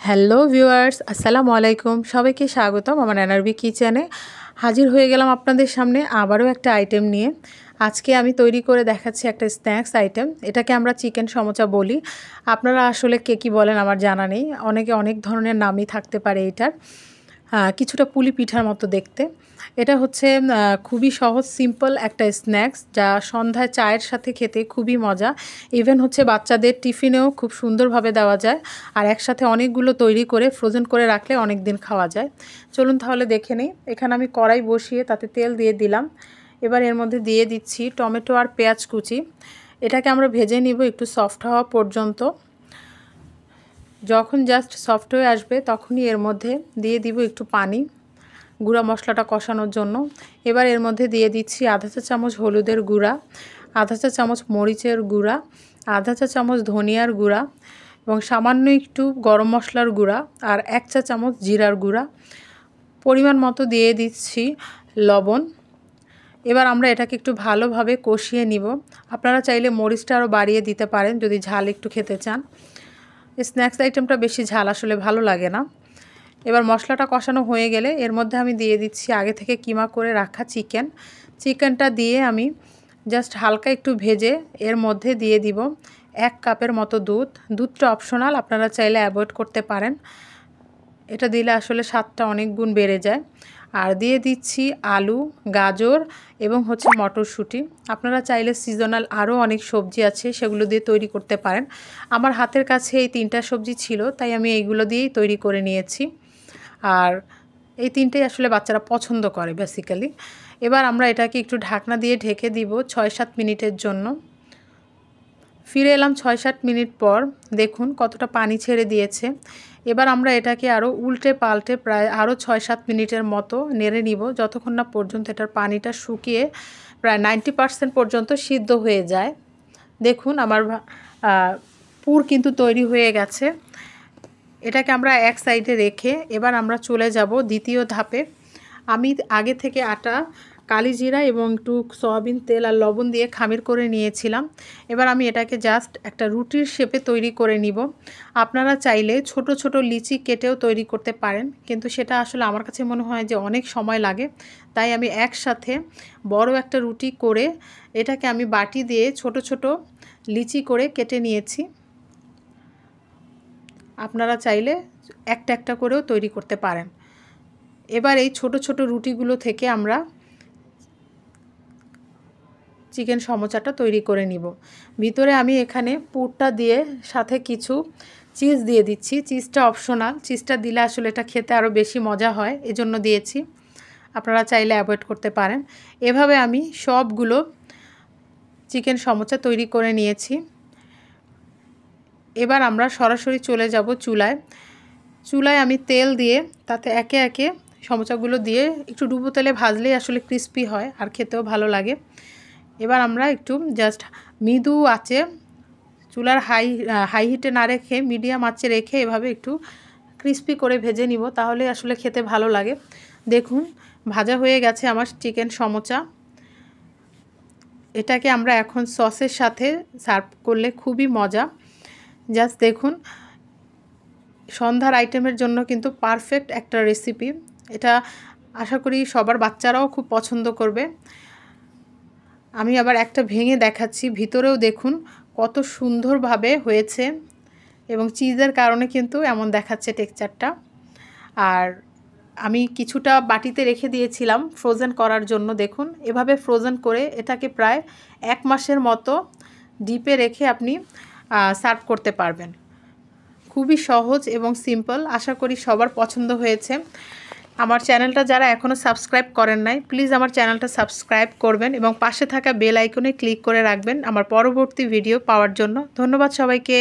Hello viewers, আসসালামু আলাইকুম। সবাইকে স্বাগতম আমার এনআরবি কিচেনে। হাজির হয়ে গেলাম আপনাদের সামনে আবারও একটা আইটেম নিয়ে। আজকে আমি তৈরি করে দেখাচ্ছি একটা স্ন্যাক্স আইটেম। এটাকে আমরা চিকেন সমোচা বলি। আপনারা আসলে কে কী বলেন আমার জানা নেই। অনেকে অনেক ধরনের নামই থাকতে পারে এটার। কিছুটা পুলি পিঠার মতো দেখতে। এটা হচ্ছে খুবই সহজ সিম্পল একটা স্ন্যাক্স, যা সন্ধ্যায় চায়ের সাথে খেতে খুবই মজা। ইভেন হচ্ছে বাচ্চাদের টিফিনেও খুব সুন্দরভাবে দেওয়া যায়, আর একসাথে অনেকগুলো তৈরি করে ফ্রোজেন করে রাখলে অনেক দিন খাওয়া যায়। চলুন তাহলে দেখে নিই। এখানে আমি কড়াই বসিয়ে তাতে তেল দিয়ে দিলাম। এবার এর মধ্যে দিয়ে দিচ্ছি টমেটো আর পেঁয়াজ কুচি। এটাকে আমরা ভেজে নিব একটু সফট হওয়া পর্যন্ত। যখন জাস্ট সফট হয়ে আসবে তখনই এর মধ্যে দিয়ে দিব একটু পানি গুঁড়া মশলাটা কষানোর জন্য। এবার এর মধ্যে দিয়ে দিচ্ছি আধা চা চামচ হলুদের গুঁড়া, আধা চা চামচ মরিচের গুঁড়া, আধা চা চামচ ধনিয়ার গুঁড়া এবং সামান্য একটু গরম মশলার গুঁড়া আর 1 চা চামচ জিরার গুঁড়া। পরিমাণ মতো দিয়ে দিচ্ছি লবণ। এবার আমরা এটাকে একটু ভালোভাবে কষিয়ে নিব। আপনারা চাইলে মরিচটা আরও বাড়িয়ে দিতে পারেন যদি ঝাল একটু খেতে চান। স্ন্যাক্স আইটেমটা বেশি ঝাল আসলে ভালো লাগে না। এবার মশলাটা কষানো হয়ে গেলে এর মধ্যে আমি দিয়ে দিচ্ছি আগে থেকে কিমা করে রাখা চিকেনটা দিয়ে আমি জাস্ট হালকা একটু ভেজে এর মধ্যে দিয়ে দিব 1 কাপের মতো দুধটা অপশনাল, আপনারা চাইলে অ্যাভয়েড করতে পারেন। এটা দিলে আসলে স্বাদটা অনেক গুণ বেড়ে যায়। আর দিয়ে দিচ্ছি আলু, গাজর এবং হচ্ছে মটরশুঁটি। আপনারা চাইলে সিজনাল আরও অনেক সবজি আছে, সেগুলো দিয়ে তৈরি করতে পারেন। আমার হাতের কাছে এই 3টা সবজি ছিল, তাই আমি এইগুলো দিয়েই তৈরি করে নিয়েছি। আর এই 3টেই আসলে বাচ্চারা পছন্দ করে বেসিক্যালি। এবার আমরা এটাকে একটু ঢাকনা দিয়ে ঢেকে দিব 6-7 মিনিটের জন্য। ফিরে এলাম 6-7 মিনিট পর। দেখুন কতটা পানি ছেড়ে দিয়েছে। এবার আমরা এটাকে আরও উল্টে পাল্টে প্রায় আরও 6-7 মিনিটের মতো নেড়ে নিব, যতক্ষণ না পর্যন্ত এটার পানিটা শুকিয়ে প্রায় 90% পর্যন্ত সিদ্ধ হয়ে যায়। দেখুন আমার পুর কিন্তু তৈরি হয়ে গেছে। এটাকে আমরা এক সাইডে রেখে এবার আমরা চলে যাব দ্বিতীয় ধাপে। আমি আগে থেকে আটা, কালিজিরা এবং একটু সয়াবিন তেল আর লবণ দিয়ে খামির করে নিয়েছিলাম। এবার আমি এটাকে জাস্ট একটা রুটির শেপে তৈরি করে নিব। আপনারা চাইলে ছোট ছোট লিচি কেটেও তৈরি করতে পারেন, কিন্তু সেটা আসলে আমার কাছে মনে হয় যে অনেক সময় লাগে। তাই আমি একসাথে বড় একটা রুটি করে এটাকে আমি বাটি দিয়ে ছোট ছোট লিচি করে কেটে নিয়েছি। আপনারা চাইলে একটা একটা করেও তৈরি করতে পারেন। এবার এই ছোট ছোট রুটিগুলো থেকে আমরা চিকেন সমোচাটা তৈরি করে নিব। ভিতরে আমি এখানে পুরটা দিয়ে সাথে কিছু চিজ দিয়ে দিচ্ছি। চিজটা অপশনাল, চিজটা দিলে আসলে এটা খেতে আরও বেশি মজা হয়, এজন্য দিয়েছি। আপনারা চাইলে অ্যাভয়েড করতে পারেন। এভাবে আমি সবগুলো চিকেন সমোচা তৈরি করে নিয়েছি। এবার আমরা সরাসরি চলে যাব চুলায় আমি তেল দিয়ে তাতে একে একে সমোচাগুলো দিয়ে একটু ডুবো তেলে ভাজলেই আসলে ক্রিস্পি হয় আর খেতেও ভালো লাগে। এবার আমরা একটু জাস্ট মৃদু আঁচে চুলার হাই হিটে না রেখে মিডিয়াম আঁচে রেখে এভাবে একটু ক্রিস্পি করে ভেজে নিব, তাহলে আসলে খেতে ভালো লাগে। দেখুন ভাজা হয়ে গেছে আমার চিকেন সমোচা। এটাকে আমরা এখন সসের সাথে সার্ভ করলে খুবই মজা। জাস্ট দেখুন, সন্ধ্যার আইটেমের জন্য কিন্তু পারফেক্ট একটা রেসিপি। এটা আশা করি সবার বাচ্চারাও খুব পছন্দ করবে। আমি আবার একটা ভেঙে দেখাচ্ছি, ভিতরেও দেখুন কত সুন্দরভাবে হয়েছে এবং চিজের কারণে কিন্তু এমন দেখাচ্ছে টেক্সচারটা। আর আমি কিছুটা বাটিতে রেখে দিয়েছিলাম ফ্রোজেন করার জন্য। দেখুন এভাবে ফ্রোজেন করে এটাকে প্রায় 1 মাসের মতো ডিপে রেখে আপনি সার্ভ করতে পারবেন। খুবই সহজ এবং সিম্পল। আশা করি সবার পছন্দ হয়েছে। আমার চ্যানেলটা যারা এখনও সাবস্ক্রাইব করেন নাই, প্লিজ আমার চ্যানেলটা সাবস্ক্রাইব করবেন এবং পাশে থাকা বেল আইকনে ক্লিক করে রাখবেন আমার পরবর্তী ভিডিও পাওয়ার জন্য। ধন্যবাদ সবাইকে।